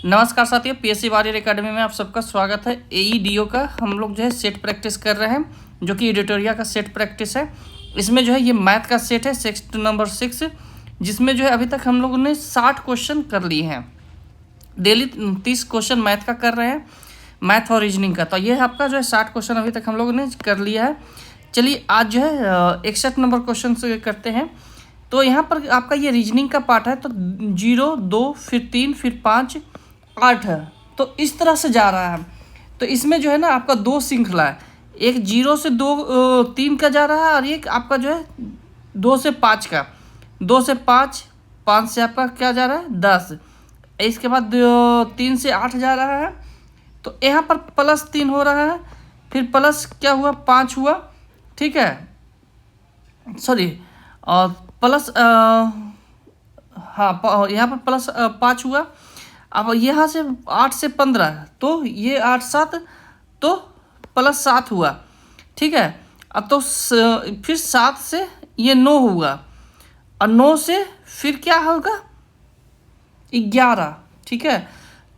नमस्कार साथियों, PSC warrior academy में आप सबका स्वागत है। एईडीओ का हम लोग जो है सेट प्रैक्टिस कर रहे हैं, जो कि एडिटोरिया का सेट प्रैक्टिस है। इसमें जो है ये मैथ का सेट है नंबर 6, जिसमें जो है अभी तक हम लोगों ने 60 क्वेश्चन कर लिए हैं। डेली 30 क्वेश्चन मैथ का कर रहे हैं, मैथ और रीजनिंग का। तो ये आपका जो है 60 क्वेश्चन अभी तक हम लोगों ने कर लिया है। चलिए आज जो है 61 नंबर क्वेश्चन से करते हैं। तो यहाँ पर आपका ये रीजनिंग का पार्ट है। तो 0, 2, फिर 3, फिर 5, 8 है। तो इस तरह से जा रहा है। तो इसमें जो है ना आपका 2 श्रृंखला है, एक 0 से 2 3 का जा रहा है, और एक आपका जो है 2 से 5 का। 2 से 5, 5 से आपका क्या जा रहा है 10। इसके बाद 3 से 8 जा रहा है। तो यहाँ पर +3 हो रहा है, फिर प्लस क्या हुआ 5 हुआ, ठीक है, सॉरी, और प्लस हाँ यहाँ पर +5 हुआ। अब यहाँ से 8 से 15, तो ये 8 7, तो +7 हुआ, ठीक है। अब तो फिर 7 से ये 9 हुआ, और 9 से फिर क्या होगा 11, ठीक है।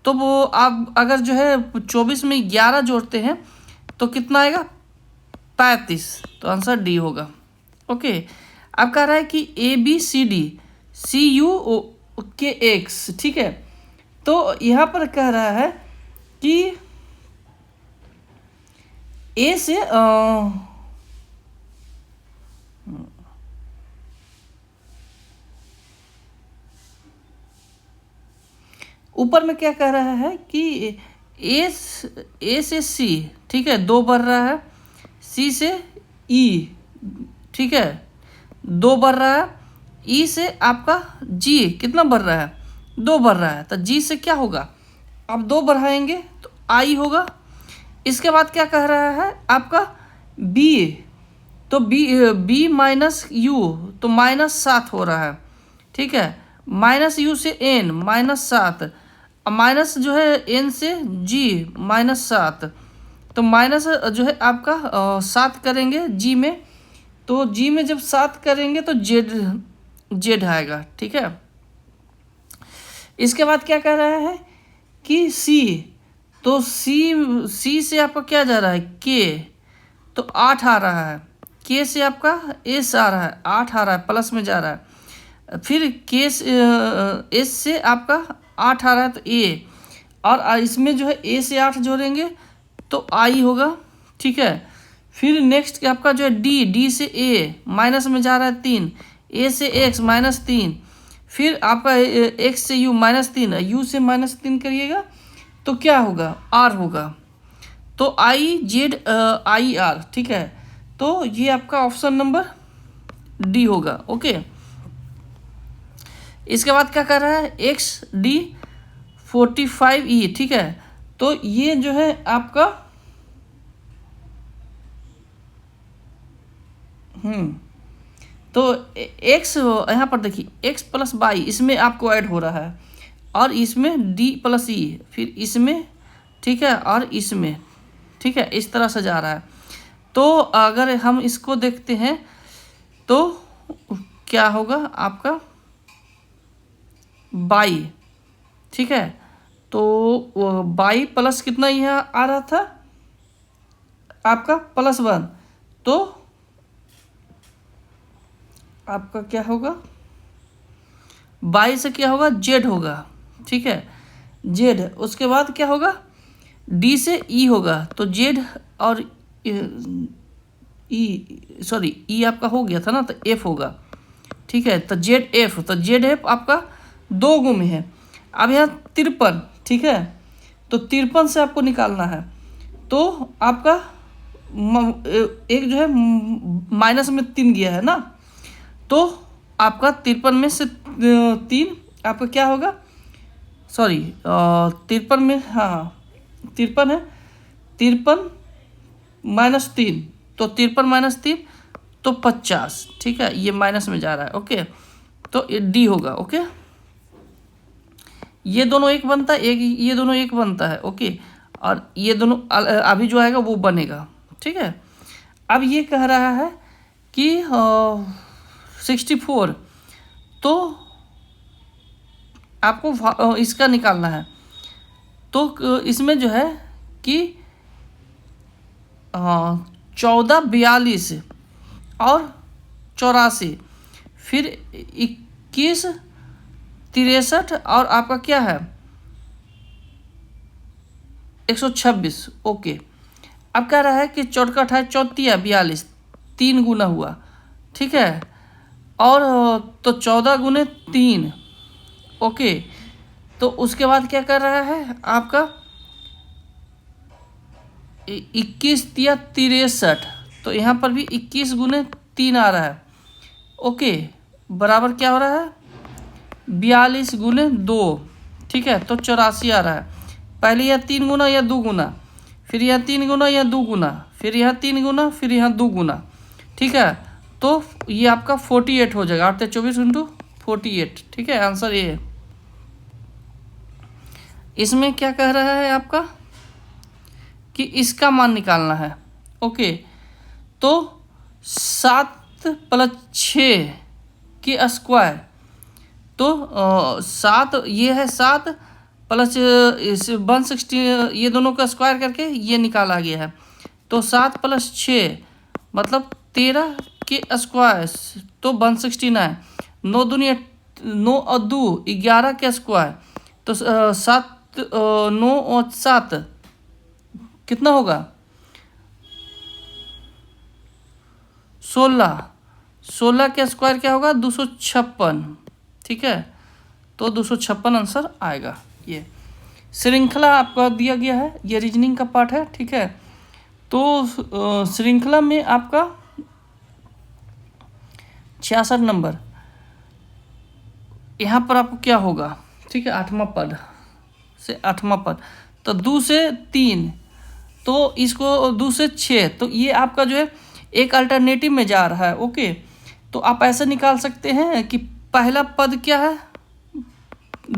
तो वो आप अगर जो है 24 में 11 जोड़ते हैं तो कितना आएगा 35। तो आंसर डी होगा। ओके, अब कह रहा है कि ABCD CUKX, ठीक है। तो यहाँ पर कह रहा है कि ए से ऊपर में क्या कह रहा है कि ए से सी, ठीक है, 2 बढ़ रहा है। सी से ई, ठीक है, 2 बढ़ रहा है। ई से आपका जी कितना बढ़ रहा है 2 बढ़ रहा है। तो जी से क्या होगा, आप 2 बढ़ाएंगे तो आई होगा। इसके बाद क्या कह रहा है आपका बी, तो बी माइनस यू, तो -7 हो रहा है, ठीक है। माइनस यू से एन -7, माइनस जो है एन से जी -7। तो माइनस जो है आपका 7 करेंगे जी में, तो जी में जब 7 करेंगे तो जेड आएगा, ठीक है। इसके बाद क्या कह रहा है कि सी, तो सी से आपका क्या जा रहा है के, तो 8 आ रहा है। के से आपका एस आ रहा है, 8 आ रहा है, प्लस में जा रहा है। फिर के एस से आपका 8 आ रहा है, तो ए, और इसमें जो है ए से 8 जोड़ेंगे तो आई होगा, ठीक है। फिर नेक्स्ट आपका जो है डी से ए, माइनस में जा रहा है 3, ए से एक्स -3, फिर आपका एक्स से यू -3, यू से -3 करिएगा तो क्या होगा आर होगा। तो IZIR, ठीक है। तो ये आपका ऑप्शन नंबर डी होगा। ओके, इसके बाद क्या कर रहा है XD 45E, ठीक है। तो ये जो है आपका तो x यहाँ पर देखिए x + y इसमें आपको ऐड हो रहा है, और इसमें D + E, फिर इसमें, ठीक है, और इसमें, ठीक है, इस तरह से जा रहा है। तो अगर हम इसको देखते हैं तो क्या होगा आपका बाई, ठीक है। तो बाई प्लस कितना यहाँ आ रहा था आपका +1, तो आपका क्या होगा बाई से क्या होगा जेड होगा, ठीक है, जेड। उसके बाद क्या होगा डी से ई होगा, तो जेड और ई, सॉरी ई आपका हो गया था ना, तो एफ होगा, ठीक है। तो ZF, तो ZF आपका 2 गुम है। अब यहाँ 53, ठीक है, तो 53 से आपको निकालना है। तो आपका एक जो है माइनस में 3 गया है ना, तो आपका 53 में से 3 आपका क्या होगा, सॉरी 53 में, हाँ 53 है, 53 -3, तो 53 - 3 तो 50, ठीक है, ये माइनस में जा रहा है। ओके, तो ये डी होगा। ओके, ये दोनों एक बनता है, एक ये दोनों एक बनता है। ओके, और ये दोनों अभी जो आएगा वो बनेगा, ठीक है। अब ये कह रहा है कि 64, तो आपको इसका निकालना है तो इसमें जो है कि 14, 42 और 84, फिर 21, 63 और आपका क्या है 126। ओके, अब कह रहा है कि 4 है 34 42, 3 गुना हुआ, ठीक है। और तो 14 गुने 3। ओके, तो उसके बाद क्या कर रहा है आपका 21 या 63, तो यहाँ पर भी 21 गुने 3 आ रहा है। ओके, बराबर क्या हो रहा है 42 गुने 2, ठीक है, तो 84 आ रहा है। पहले यह 3 गुना या 2 गुना, फिर यह 3 गुना या 2 गुना, फिर यह 3 गुना, फिर यह 2 गुना, ठीक है। तो ये आपका 48 हो जाएगा, 8 24 इंटू 48, ठीक है, आंसर ये है। इसमें क्या कह रहा है आपका कि इसका मान निकालना है। ओके, तो 7 + 6 के स्क्वायर, तो 7 ये है 7 प्लस 160, ये दोनों का स्क्वायर करके ये निकाला गया है। तो 7 + 6 मतलब 13 के स्क्वायर, तो 169। 9 दूनी 9 और 2 11 के स्क्वायर, तो 7 9 और 7 कितना होगा 16। 16 के स्क्वायर क्या होगा 256, ठीक है। तो 256 आंसर आएगा। ये श्रृंखला आपका दिया गया है, ये रीजनिंग का पार्ट है, ठीक है। तो श्रृंखला में आपका 66 नंबर, यहाँ पर आपको क्या होगा, ठीक है, 8वां पद से 8वां पद, तो 2 से 3, तो इसको 2 से 6, तो ये आपका जो है एक अल्टरनेटिव में जा रहा है। ओके, तो आप ऐसे निकाल सकते हैं कि पहला पद क्या है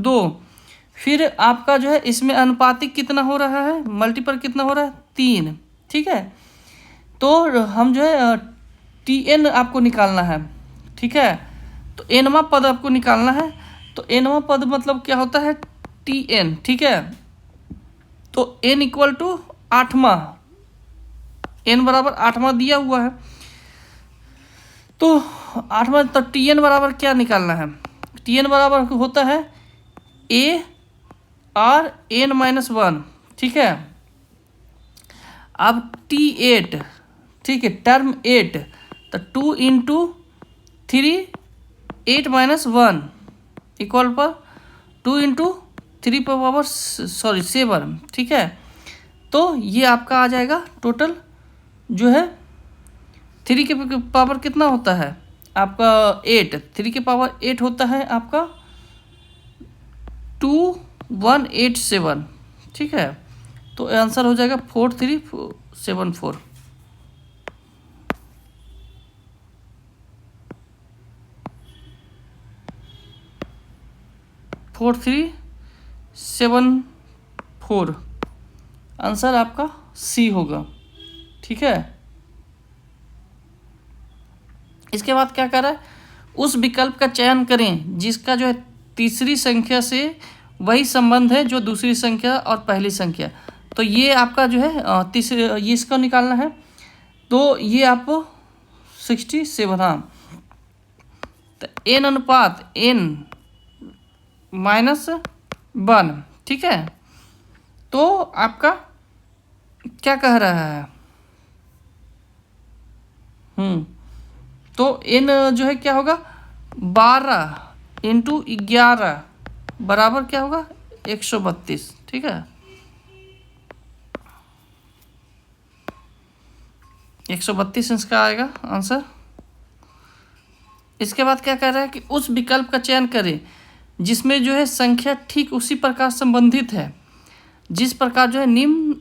2, फिर आपका जो है इसमें अनुपातिक कितना हो रहा है, मल्टीपल कितना हो रहा है 3, ठीक है। तो हम जो है TN आपको निकालना है, ठीक है। तो nवां पद आपको निकालना है, तो nवां पद मतलब क्या होता है TN, ठीक है। तो n = 8वां, n बराबर 8वां दिया हुआ है, तो 8वां, तो TN बराबर क्या निकालना है, TN बराबर होता है A और n-1, ठीक है। अब T8, ठीक है, टर्म 8, तो 2 × 3 8 - 1 इक्वल पर 2 × 3 7, ठीक है। तो ये आपका आ जाएगा टोटल जो है 3 के पावर कितना होता है आपका 8, 3 के पावर 8 होता है आपका 2187, ठीक है। तो आंसर हो जाएगा 4374। 4374 आंसर आपका C होगा, ठीक है। इसके बाद क्या कर रहा है, उस विकल्प का चयन करें जिसका जो है तीसरी संख्या से वही संबंध है जो दूसरी संख्या और पहली संख्या। तो ये आपका जो है तीसरे, ये इसका निकालना है, तो ये आपको 67, हाँ। तो n/n-1, ठीक है। तो आपका क्या कह रहा है, तो n जो है क्या होगा 12 × 11 बराबर क्या होगा 132, ठीक है। 132 इसका आएगा आंसर। इसके बाद क्या कह रहा है कि उस विकल्प का चयन करें जिसमें जो है संख्या ठीक उसी प्रकार संबंधित है जिस प्रकार जो है निम्न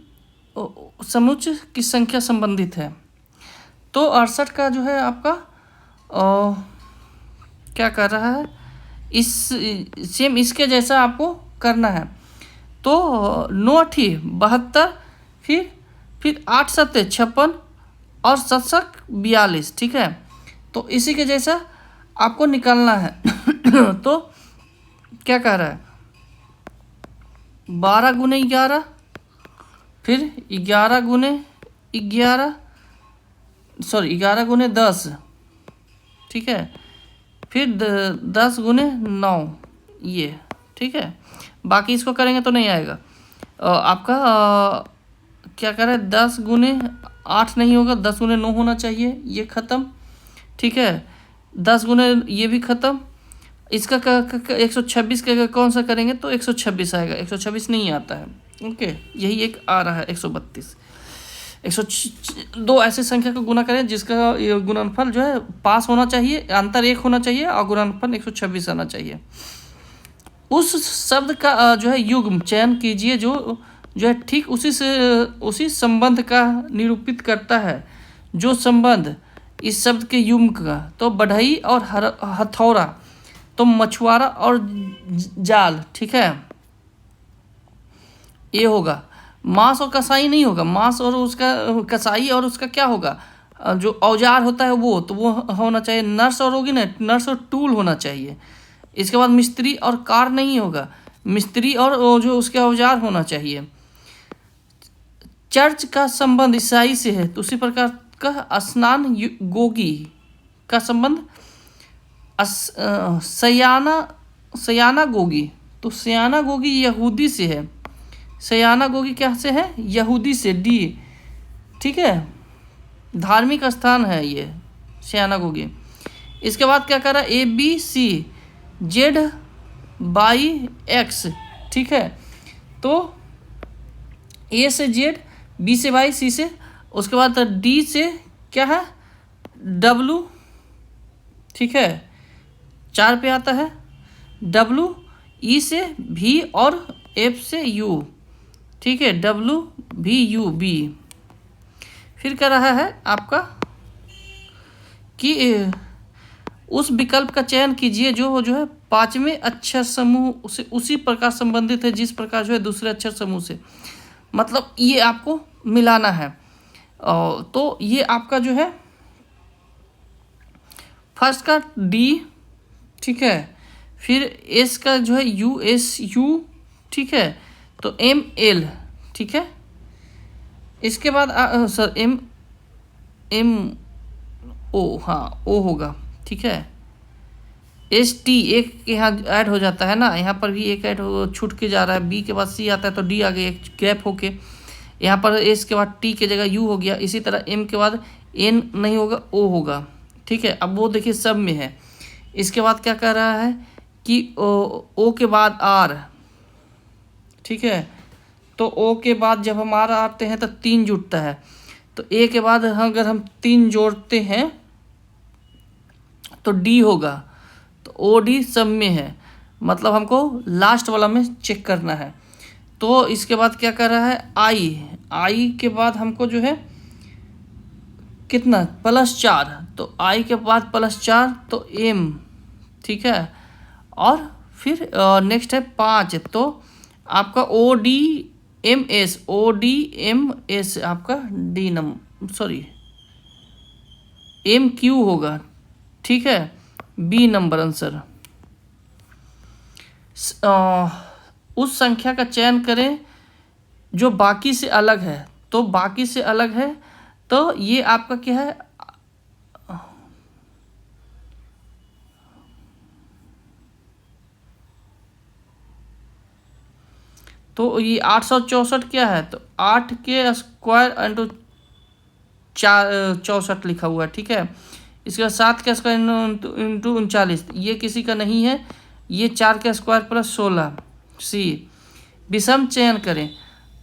समुच्चय की संख्या संबंधित है। तो 68 का जो है आपका क्या कर रहा है, इस सेम इसके जैसा आपको करना है। तो 9 × 72, फिर 8 × 7 = 56 और 7 × 42, ठीक है। तो इसी के जैसा आपको निकालना है। तो क्या कह रहा है 12 गुने 11, फिर 11 गुने 11, सॉरी 11 गुने 10, ठीक है, फिर 10 गुने 9, ये ठीक है। बाकी इसको करेंगे तो नहीं आएगा। आपका क्या करें, 10 गुने 8 नहीं होगा, 10 गुने 9 होना चाहिए, ये ख़त्म, ठीक है। 10 गुने ये भी ख़त्म। इसका 126 का कौन सा करेंगे तो 126 आएगा, 126 नहीं आता है, ओके। यही एक आ रहा है 132। 102 ऐसे संख्या को गुना करें जिसका गुणनफल जो है पास होना चाहिए, अंतर 1 होना चाहिए और गुणनफल 126 आना चाहिए। उस शब्द का जो है युग्म चयन कीजिए जो है ठीक उसी संबंध का निरूपित करता है। जो संबंध इस शब्द के युग्म का, तो बढ़ई और हथौड़ा, तो मछुआरा और जाल, ठीक है, ये होगा। मांस और कसाई नहीं होगा, मांस और उसका कसाई और उसका क्या होगा, जो औजार होता है वो, तो वो होना चाहिए नर्स, और होगी ना नर्स और टूल होना चाहिए। इसके बाद मिस्त्री और कार नहीं होगा, मिस्त्री और जो उसके औजार होना चाहिए। चर्च का संबंध ईसाई से है, तो उसी प्रकार का स्नान गोगी का संबंध सयाना गोगी, तो सयाना गोगी यहूदी से है। सयाना गोगी क्या से है, यहूदी से, डी, ठीक है, धार्मिक स्थान है ये सयाना गोगी। इसके बाद क्या करा, ABC Z/X, ठीक है, तो A से Z, B से Y, C से, उसके बाद D से क्या है W, ठीक है, 4 पे आता है W, E से V और F से U, ठीक है, WVUB। फिर क्या रहा है आपका कि उस विकल्प का चयन कीजिए जो है 5वें अक्षर समूह से उसी प्रकार संबंधित है जिस प्रकार जो है दूसरे अक्षर समूह से, मतलब ये आपको मिलाना है। तो ये आपका जो है फर्स्ट का D, ठीक है, फिर S का जो है USU, ठीक है, तो ML, ठीक है। इसके बाद सर MO, हाँ O होगा, ठीक है। ST एक यहाँ ऐड हो जाता है ना, यहाँ पर भी एक ऐड हो छूट के जा रहा है, B के बाद C आता है तो D आ गया एक गैप होके, यहाँ पर S के बाद T के जगह U हो गया। इसी तरह M के बाद N नहीं होगा, O होगा, ठीक है। अब वो देखिए सब में है। इसके बाद क्या कर रहा है कि O के बाद R, ठीक है, तो O के बाद जब हम R आते हैं तो 3 जुड़ता है, तो A के बाद अगर हम 3 जोड़ते हैं तो D होगा, तो OD सब में है, मतलब हमको लास्ट वाला में चेक करना है। तो इसके बाद क्या कर रहा है I के बाद हमको जो है कितना +4, तो I के बाद +4 तो M, ठीक है, और फिर नेक्स्ट है 5, तो आपका ODMS आपका MQ होगा, ठीक है, B नंबर आंसर। उस संख्या का चयन करें जो बाकी से अलग है, तो बाकी से अलग है तो ये आपका क्या है, तो ये 864 क्या है, तो 8 के स्क्वायर इंटू 64 लिखा हुआ है, ठीक है। इसके बाद 7 के स्क्वायर इंटू 39, ये किसी का नहीं है, ये 4 के स्क्वायर +16। C विषम चयन करें,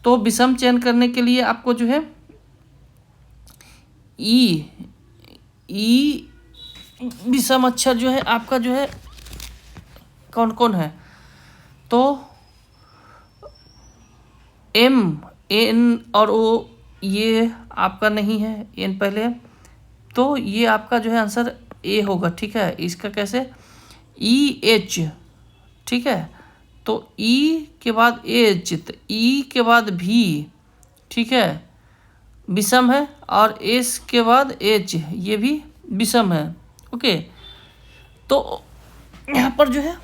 तो विषम चयन करने के लिए आपको जो है E विषम अक्षर जो है आपका जो है कौन कौन है, तो M, N और O, ये आपका नहीं है, N पहले, तो ये आपका जो है आंसर A होगा, ठीक है। इसका कैसे EH, ठीक है, तो E के बाद H, तो E के बाद V, ठीक है, विषम है, और S के बाद H, ये भी विषम है, ओके। तो यहाँ पर जो है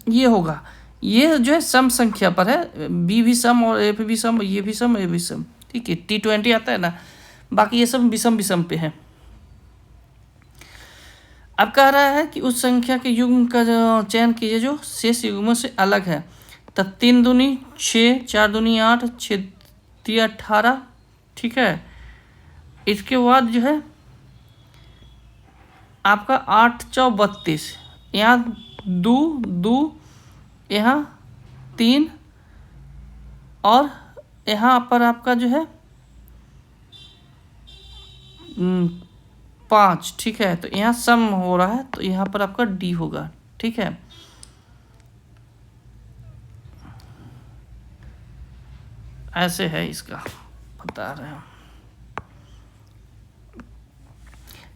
ये होगा, ये जो है सम संख्या पर है, बी भी सम और ए भी सम, ये भी सम, ए भी सम, ठीक है। T20 आता है ना, बाकी ये सब विषम विषम पे है। अब कह रहा है कि उस संख्या के युग्म का जो चयन कीजिए जो शेष युग्मों से अलग है। तो 3 दूनी 6, 4 दूनी 8, 6 तिया 18, ठीक है। इसके बाद जो है आपका 8 चौ 32, यहाँ 2 2, यहाँ 3 और यहाँ पर आपका जो है 5, ठीक है। तो यहाँ सम हो रहा है, तो यहाँ पर आपका डी होगा, ठीक है। ऐसे है, इसका बता रहे हैं।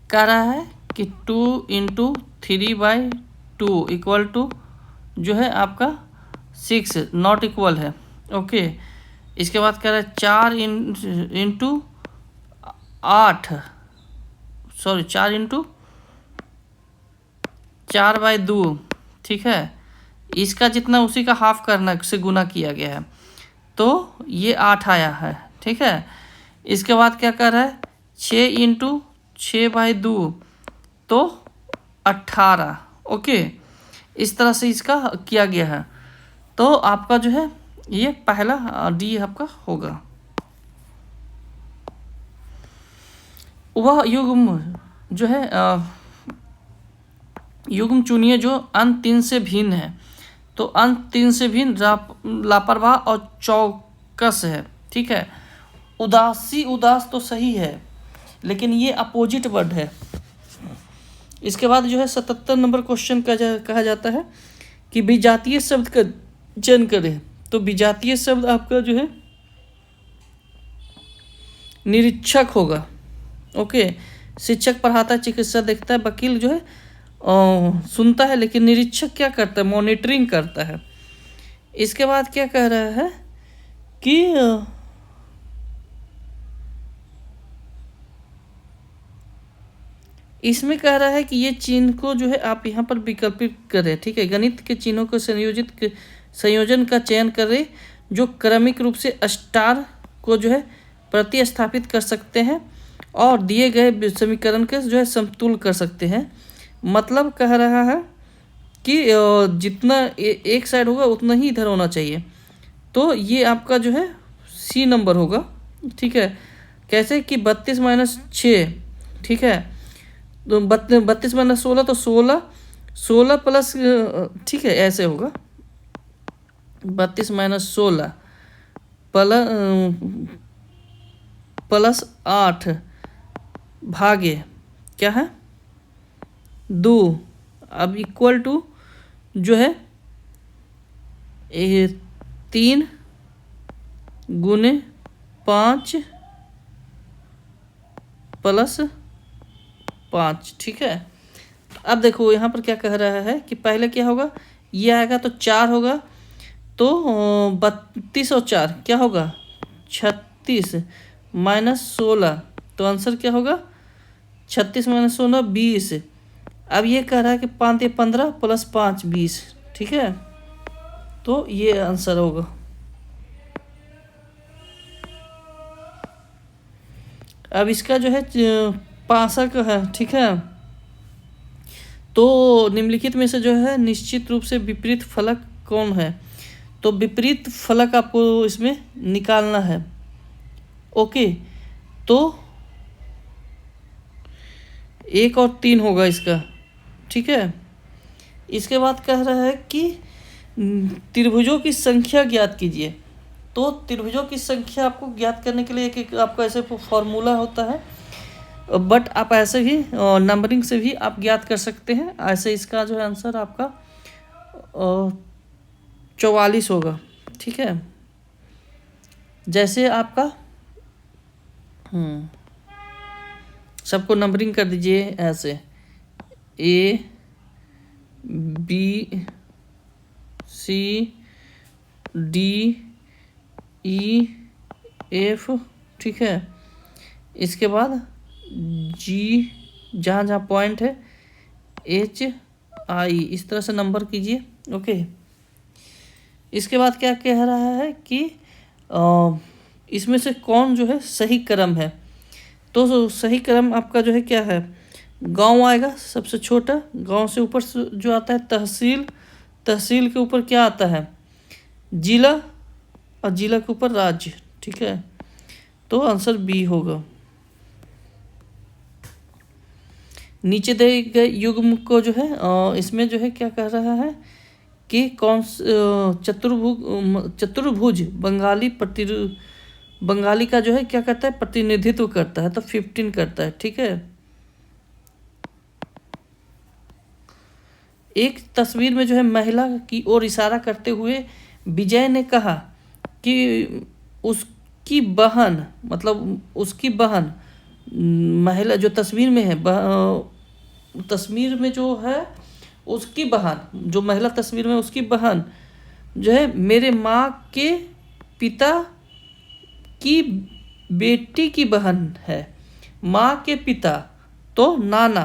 कह रहा है कि 2 × 3/2 इक्वल टू जो है आपका 6 नॉट इक्वल है, ओके। इसके बाद कह रहा है 4 × 8, सॉरी 4 × 4/2, ठीक है। इसका जितना उसी का हाफ करना से गुना किया गया है, तो ये 8 आया है, ठीक है। इसके बाद क्या कर रहा है 6 × 6/2 तो 18, ओके। इस तरह से इसका किया गया है। तो आपका जो है ये पहला डी आपका होगा। वह युग्म जो है युग्म चुनिए जो अंत 3 से भिन्न है। तो अंत 3 से भिन्न लापरवाह और चौकस है, ठीक है। उदासी उदास तो सही है, लेकिन ये अपोजिट वर्ड है। इसके बाद जो है 77 नंबर क्वेश्चन कहा जाता है कि विजातीय शब्द का चयन करें। तो विजातीय शब्द आपका जो है निरीक्षक होगा, ओके। शिक्षक पढ़ाता है, चिकित्सा देखता है, वकील जो है सुनता है, लेकिन निरीक्षक क्या करता है, मॉनिटरिंग करता है। इसके बाद क्या कह रहा है कि इसमें कह रहा है कि ये चिन्ह को जो है आप यहाँ पर विकल्पित करें, ठीक है। गणित के चिन्हों को संयोजन का चयन करें जो क्रमिक रूप से स्टार को जो है प्रतिस्थापित कर सकते हैं और दिए गए समीकरण के जो है समतुल कर सकते हैं। मतलब कह रहा है कि जितना एक साइड होगा उतना ही इधर होना चाहिए। तो ये आपका जो है सी नंबर होगा, ठीक है। कैसे कि 32 - 6, ठीक है। तो 32 - 16 तो 16, 16 प्लस, ठीक है, ऐसे होगा 32 - 16 प्लस 8 भागे क्या है 2। अब इक्वल टू जो है 3 × 5 + 5, ठीक है। अब देखो यहाँ पर क्या कह रहा है कि पहले क्या होगा, ये आएगा तो 4 होगा, तो 32 और 4 क्या होगा 36 - 16, तो आंसर क्या होगा 36 - 16 20। अब ये कह रहा है कि 5 × 15 + 5 20, ठीक है। तो ये आंसर होगा। अब इसका जो है पासा का है, ठीक है। तो निम्नलिखित में से जो है निश्चित रूप से विपरीत फलक कौन है। तो विपरीत फलक आपको इसमें निकालना है, ओके। तो 1 और 3 होगा इसका, ठीक है। इसके बाद कह रहा है कि त्रिभुजों की संख्या ज्ञात कीजिए। तो त्रिभुजों की संख्या आपको ज्ञात करने के लिए एक आपका ऐसे फॉर्मूला होता है, बट आप ऐसे ही नंबरिंग से भी आप ज्ञात कर सकते हैं। ऐसे इसका जो है आंसर आपका 44 होगा, ठीक है। जैसे आपका सबको नंबरिंग कर दीजिए ऐसे A B C D E F, ठीक है। इसके बाद G जहाँ जहाँ पॉइंट है H I, इस तरह से नंबर कीजिए, ओके। इसके बाद क्या कह रहा है कि इसमें से कौन जो है सही क्रम है। तो सही क्रम आपका जो है क्या है, गांव आएगा सबसे छोटा, गांव से ऊपर जो आता है तहसील, तहसील के ऊपर क्या आता है जिला, और जिला के ऊपर राज्य। ठीक है, तो आंसर बी होगा। नीचे दिए गए युग्म को जो है इसमें जो है क्या कह रहा है कि कौन चतुर्भुज बंगाली का जो है क्या करता है प्रतिनिधित्व करता है, तो 15 करता है। ठीक है, एक तस्वीर में जो है महिला की ओर इशारा करते हुए विजय ने कहा कि उसकी बहन, मतलब उसकी बहन, महिला जो तस्वीर में है तस्वीर में जो है उसकी बहन, जो महिला तस्वीर में उसकी बहन जो है मेरे माँ के पिता की बेटी की बहन है। माँ के पिता तो नाना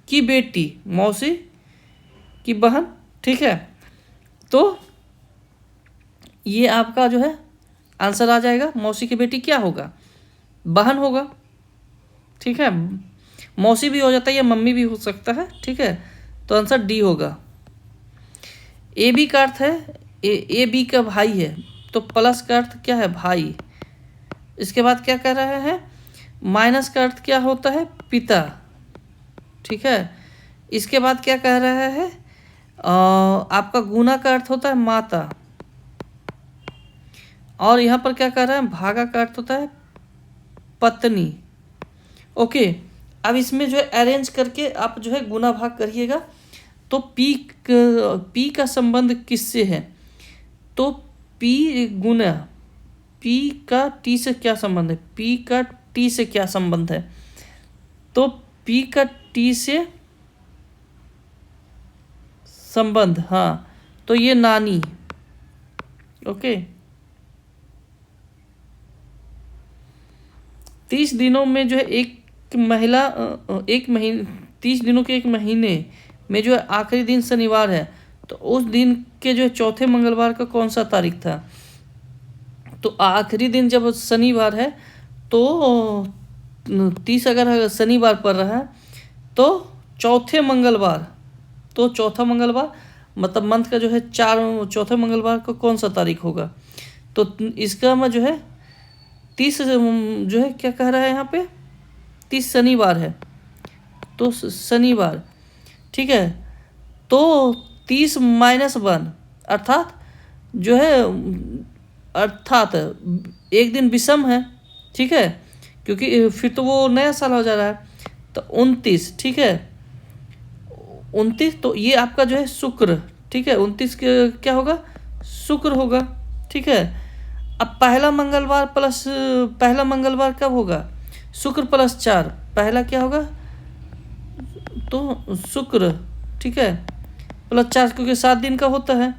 की बेटी मौसी की बहन। ठीक है, तो ये आपका जो है आंसर आ जाएगा। मौसी की बेटी क्या होगा, बहन होगा। ठीक है, मौसी भी हो जाता है या मम्मी भी हो सकता है। ठीक है, तो आंसर डी होगा। ए बी का अर्थ है ए बी का भाई है, तो प्लस का अर्थ क्या है भाई। इसके बाद क्या कह रहा है, माइनस का अर्थ क्या होता है पिता। ठीक है, इसके बाद क्या कह रहा है आपका गुना का अर्थ होता है माता, और यहाँ पर क्या कह रहा है भागा का अर्थ होता है पत्नी। ओके, अब इसमें जो है अरेंज करके आप जो है गुना भाग करिएगा। तो पी का संबंध किससे है, तो पी गुना पी का टी से क्या संबंध है, पी का टी से क्या संबंध है, तो पी का टी से संबंध, हाँ, तो ये नानी। ओके, 30 दिनों में जो है एक महिला 30 दिनों के एक महीने में जो है आखिरी दिन शनिवार है, तो उस दिन के जो है चौथे मंगलवार का कौन सा तारीख था। तो आखिरी दिन जब शनिवार है तो 30 अगर शनिवार पड़ रहा है तो चौथे मंगलवार, तो चौथा मंगलवार मतलब मंथ का जो है चौथे मंगलवार को कौन सा तारीख होगा। तो इसका मैं जो है 30 जो है क्या कह रहा है यहाँ पे 30 शनिवार है, तो शनिवार। ठीक है, तो 30 - 1 अर्थात जो है अर्थात एक दिन विषम है। ठीक है, क्योंकि फिर तो वो नया साल हो जा रहा है, तो 29। ठीक है, 29, तो ये आपका जो है शुक्र। ठीक है, 29 क्या होगा शुक्र होगा। ठीक है, अब पहला मंगलवार कब होगा, शुक्र प्लस 4, पहला क्या होगा तो शुक्र। ठीक है, प्लस 4 क्योंकि 7 दिन का होता है,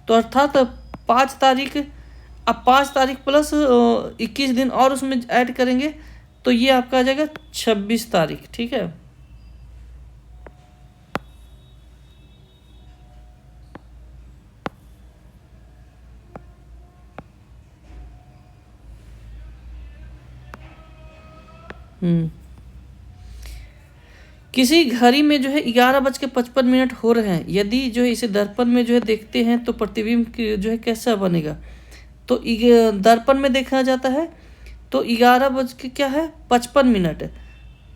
तो अर्थात 5 तारीख। अब 5 तारीख प्लस 21 दिन और उसमें ऐड करेंगे तो ये आपका आ जाएगा 26 तारीख। ठीक है, किसी घड़ी में जो है 11:55 हो रहे हैं, यदि जो है इसे दर्पण में जो है देखते हैं तो प्रतिबिंब जो है कैसा बनेगा। तो दर्पण में देखा जाता है तो 11:55,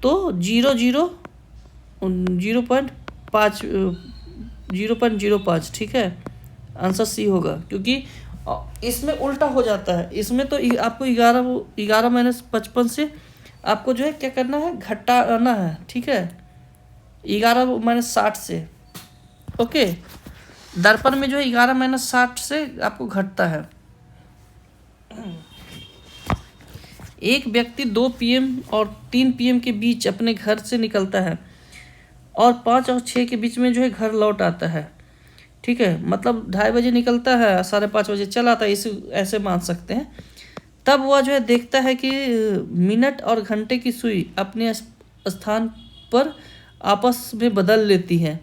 तो 0.05। ठीक है, आंसर सी होगा, क्योंकि इसमें उल्टा हो जाता है। इसमें तो आपको 11 - 55 से आपको जो है क्या करना है घटाना है। ठीक है, 11 - 60 से। ओके, दर्पण में जो है 11 - 60 से आपको घटता है। एक व्यक्ति 2 PM और 3 PM के बीच अपने घर से निकलता है और 5 और 6 के बीच में जो है घर लौट आता है। ठीक है, मतलब 2:30 बजे निकलता है, 5:30 बजे चला आता है, इसे ऐसे मान सकते हैं। तब वह जो है देखता है कि मिनट और घंटे की सुई अपने स्थान पर आपस में बदल लेती है।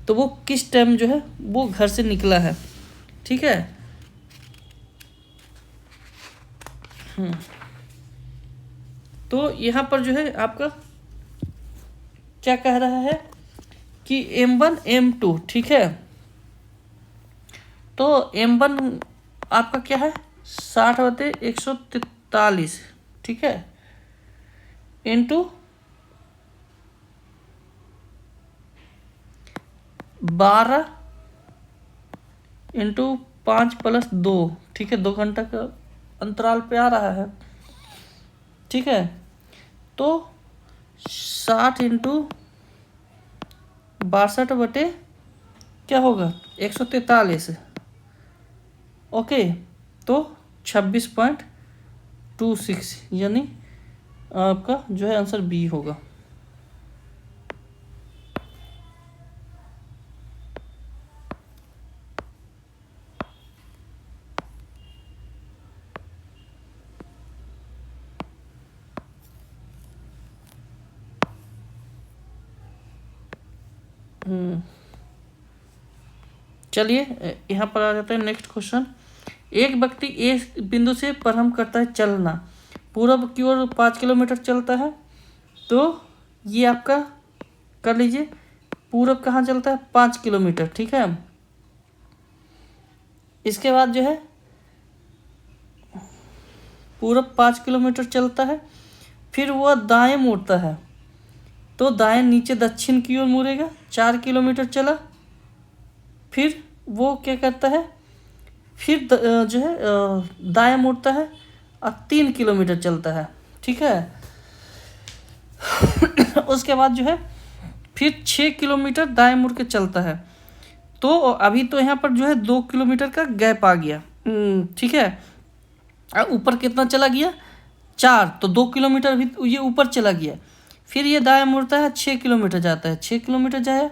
तो वो किस टाइम जो है वो घर से निकला है। ठीक है। तो यहाँ पर जो है आपका क्या कह रहा है कि M1 M2, ठीक है। तो M1 आपका क्या है 60/143, ठीक है, इंटू 12 इंटू 5+2, ठीक है, 2 घंटा का अंतराल पे आ रहा है, ठीक है। तो 60 इंटू 62 क्या होगा 143, ओके। तो 26.26 यानी आपका जो है आंसर बी होगा। चलिए यहाँ पर आ जाते हैं नेक्स्ट क्वेश्चन। एक व्यक्ति ए बिंदु से प्रारंभ करता है चलना, पूर्व की ओर 5 किलोमीटर चलता है। तो ये आपका कर लीजिए, पूर्व कहाँ चलता है 5 किलोमीटर, ठीक है। इसके बाद जो है पूर्व 5 किलोमीटर चलता है, फिर वह दाएं मुड़ता है, तो दाएं नीचे दक्षिण की ओर मुड़ेगा, 4 किलोमीटर चला। फिर वो क्या करता है, फिर जो है दाएं मुड़ता है और 3 किलोमीटर चलता है, ठीक है। उसके बाद जो है फिर 6 किलोमीटर दाएं मुड़ के चलता है। तो अभी तो यहाँ पर जो है 2 किलोमीटर का गैप आ गया, ठीक है। ऊपर कितना चला गया 4, तो 2 किलोमीटर भी ये ऊपर चला गया। फिर ये दाएं मुड़ता है 6 किलोमीटर जाता है, 6 किलोमीटर जाए,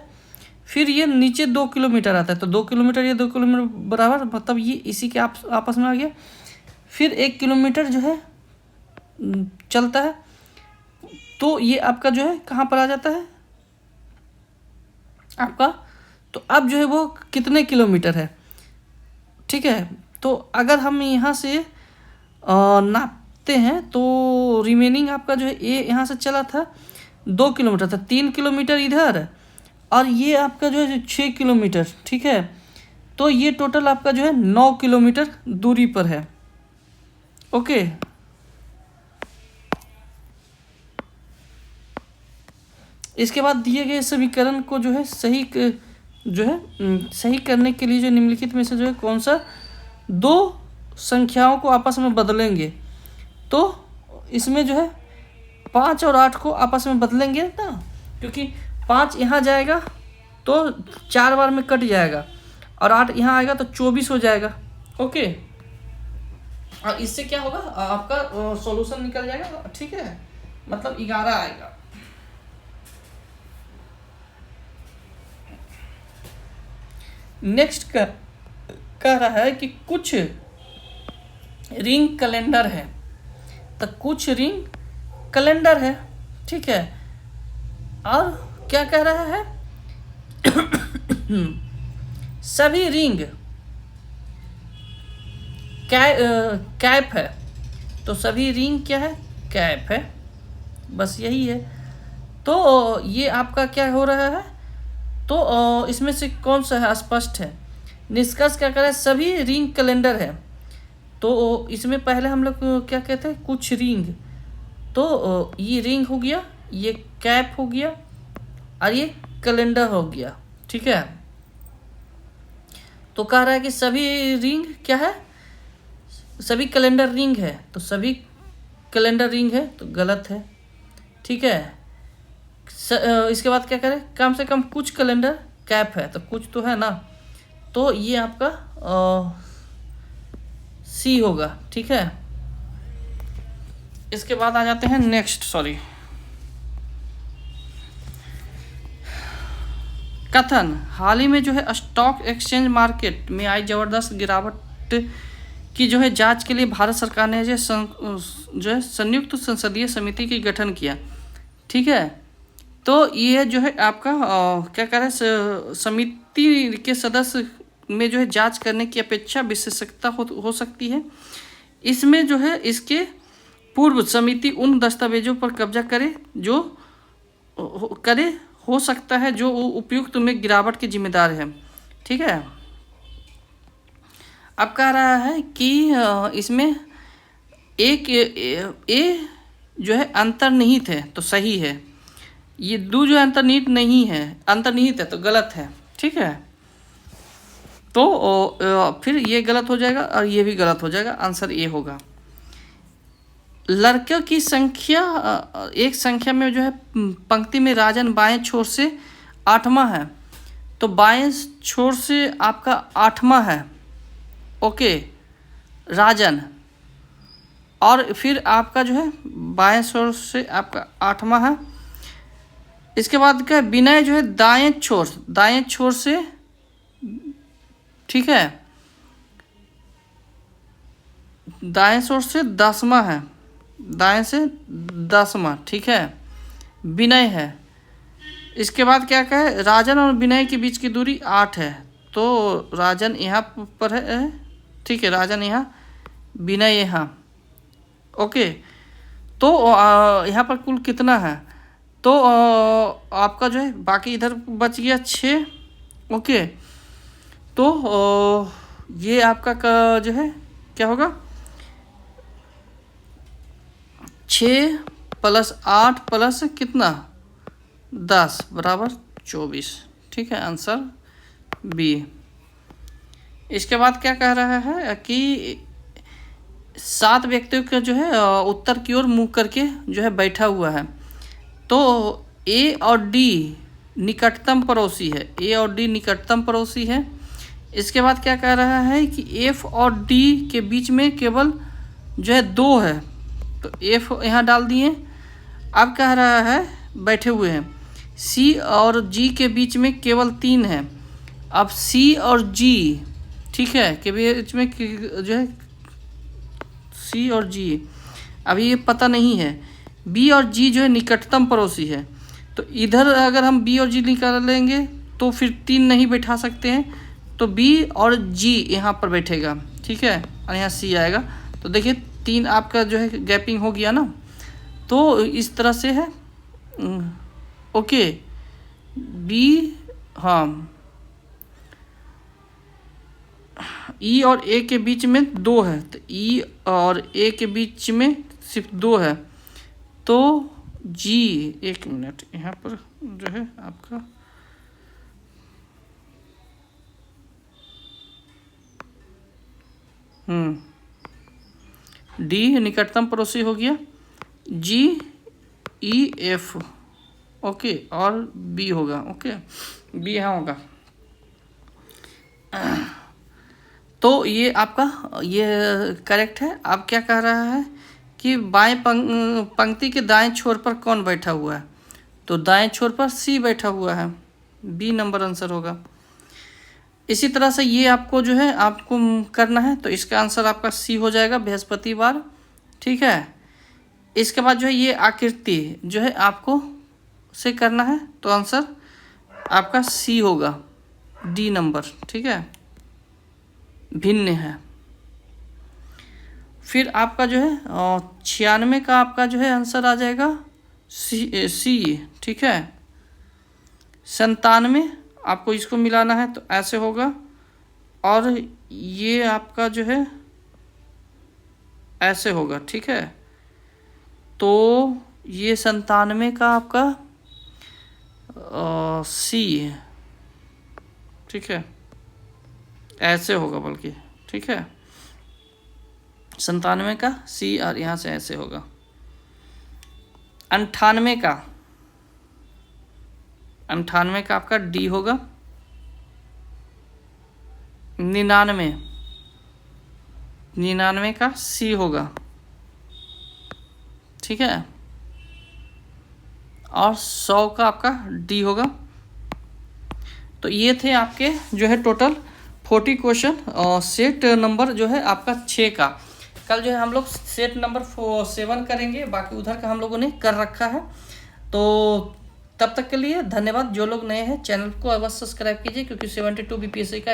फिर ये नीचे 2 किलोमीटर आता है, तो 2 किलोमीटर ये 2 किलोमीटर बराबर, मतलब ये इसी के आपस में आ गया। फिर 1 किलोमीटर जो है चलता है, तो ये आपका जो है कहाँ पर आ जाता है आपका। तो अब जो है वो कितने किलोमीटर है, ठीक है। तो अगर हम यहाँ से नापते हैं तो रिमेनिंग आपका जो है ए यहाँ से चला था 2 किलोमीटर था, 3 किलोमीटर इधर, और ये आपका जो है 6 किलोमीटर, ठीक है। तो ये टोटल आपका जो है 9 किलोमीटर दूरी पर है, ओके। इसके बाद दिए गए समीकरण को जो है सही करने के लिए जो निम्नलिखित में से जो है कौन सा 2 संख्याओं को आपस में बदलेंगे। तो इसमें जो है 5 और 8 को आपस में बदलेंगे ना, क्योंकि 5 यहाँ जाएगा तो 4 बार में कट जाएगा, और 8 यहाँ आएगा तो 24 हो जाएगा, ओके। और इससे क्या होगा आपका सॉल्यूशन निकल जाएगा, ठीक है, मतलब 11 आएगा। नेक्स्ट कह रहा है कि कुछ रिंग कैलेंडर है, तो कुछ रिंग कैलेंडर है, ठीक है। और क्या कह रहा है सभी रिंग कैप है, तो सभी रिंग क्या है कैप है, बस यही है। तो ये आपका क्या हो रहा है, तो इसमें से कौन सा है स्पष्ट है। निष्कर्ष क्या कर रहा है सभी रिंग कैलेंडर है, तो इसमें पहले हम लोग क्या कहते हैं कुछ रिंग, तो ये रिंग हो गया, ये कैप हो गया, और ये कैलेंडर हो गया, ठीक है। तो कह रहा है कि सभी रिंग क्या है, सभी कैलेंडर रिंग है, तो सभी कैलेंडर रिंग है तो गलत है, ठीक है। इसके बाद क्या करें, कम से कम कुछ कैलेंडर कैप है, तो कुछ तो है ना, तो ये आपका सी होगा, ठीक है। इसके बाद आ जाते हैं नेक्स्ट, कथन। हाल ही में जो है स्टॉक एक्सचेंज मार्केट में आई ज़बरदस्त गिरावट की जो है जांच के लिए भारत सरकार ने जो है संयुक्त संसदीय समिति की गठन किया, ठीक है। तो ये जो है आपका क्या कह रहे हैं समिति के सदस्य में जो है जांच करने की अपेक्षा विशेषज्ञता हो सकती है। इसमें जो है इसके पूर्व समिति उन दस्तावेजों पर कब्जा करे जो हो सकता है जो उपयुक्त में गिरावट के जिम्मेदार है। ठीक है, अब कह रहा है कि इसमें एक ए जो है अंतर्निहित है तो सही है, ये दो जो अंतर्निहित है तो गलत है। ठीक है, तो फिर ये गलत हो जाएगा और ये भी गलत हो जाएगा, आंसर ए होगा। लड़कियों की संख्या एक संख्या में जो है पंक्ति में राजन बाएं छोर से 8वां है, तो बाएं छोर से आपका 8वां है, ओके, राजन। और फिर आपका जो है बाएं छोर से आपका 8वां है। इसके बाद क्या, विनय जो है दाएं छोर से, ठीक है, दाएं छोर से 10वां है, दाएं से 10वां, ठीक है, विनय है। इसके बाद क्या कहे, राजन और विनय के बीच की दूरी 8 है, तो राजन यहाँ पर है, ठीक है, राजन यहाँ, विनय यहाँ, ओके। तो यहाँ पर कुल कितना है, तो आपका जो है बाकी इधर बच गया 6, ओके। तो ये आपका जो है क्या होगा, 6 + 8 प्लस कितना 10 बराबर 24, ठीक है, आंसर बी। इसके बाद क्या कह रहा है कि 7 व्यक्तियों का जो है उत्तर की ओर मुँह करके जो है बैठा हुआ है, तो ए और डी निकटतम पड़ोसी है, ए और डी निकटतम पड़ोसी है। इसके बाद क्या कह रहा है कि एफ और डी के बीच में केवल जो है 2 है, तो एफ यहाँ डाल दिए। अब कह रहा है बैठे हुए हैं, सी और जी के बीच में केवल 3 है। अब सी और जी, ठीक है, के बीच में जो है सी और जी अभी ये पता नहीं है। बी और जी जो है निकटतम पड़ोसी है, तो इधर अगर हम बी और जी निकाल लेंगे तो फिर 3 नहीं बैठा सकते हैं, तो बी और जी यहाँ पर बैठेगा, ठीक है, और यहाँ सी आएगा। तो देखिए 3 आपका जो है गैपिंग हो गया ना, तो इस तरह से है, ओके। बी, हाँ, ई और ए के बीच में 2 है, तो ई और ए के बीच में सिर्फ 2 है, तो जी, 1 मिनट, यहाँ पर जो है आपका डी निकटतम पड़ोसी हो गया, जी ई एफ, ओके, और बी होगा, ओके, बी यहाँ होगा। तो ये आपका ये करेक्ट है। अब क्या कह रहा है कि बाएं पंक्ति के दाएं छोर पर कौन बैठा हुआ है, तो दाएं छोर पर सी बैठा हुआ है, बी नंबर आंसर होगा। इसी तरह से ये आपको जो है आपको करना है, तो इसका आंसर आपका सी हो जाएगा, बृहस्पतिवार, ठीक है। इसके बाद जो है ये आकृति जो है आपको से करना है, तो आंसर आपका सी होगा, डी नंबर, ठीक है, भिन्न है। फिर आपका जो है 96 का आपका जो है आंसर आ जाएगा सी, ठीक है। 97 आपको इसको मिलाना है, तो ऐसे होगा, और ये आपका जो है ऐसे होगा, ठीक है। तो ये 97 का आपका सी, ठीक है, ऐसे होगा बल्कि, ठीक है, 97 का सी, और यहाँ से ऐसे होगा। 98 का आपका डी होगा। 99 का सी होगा, ठीक है, और 100 का आपका डी होगा। तो ये थे आपके जो है टोटल 40 क्वेश्चन, और सेट नंबर जो है आपका 6 का। कल जो है हम लोग सेट नंबर 7 करेंगे, बाकी उधर का हम लोगों ने कर रखा है। तो तब तक के लिए धन्यवाद। जो लोग नए हैं चैनल को अवश्य सब्सक्राइब कीजिए, क्योंकि 72 BPSC का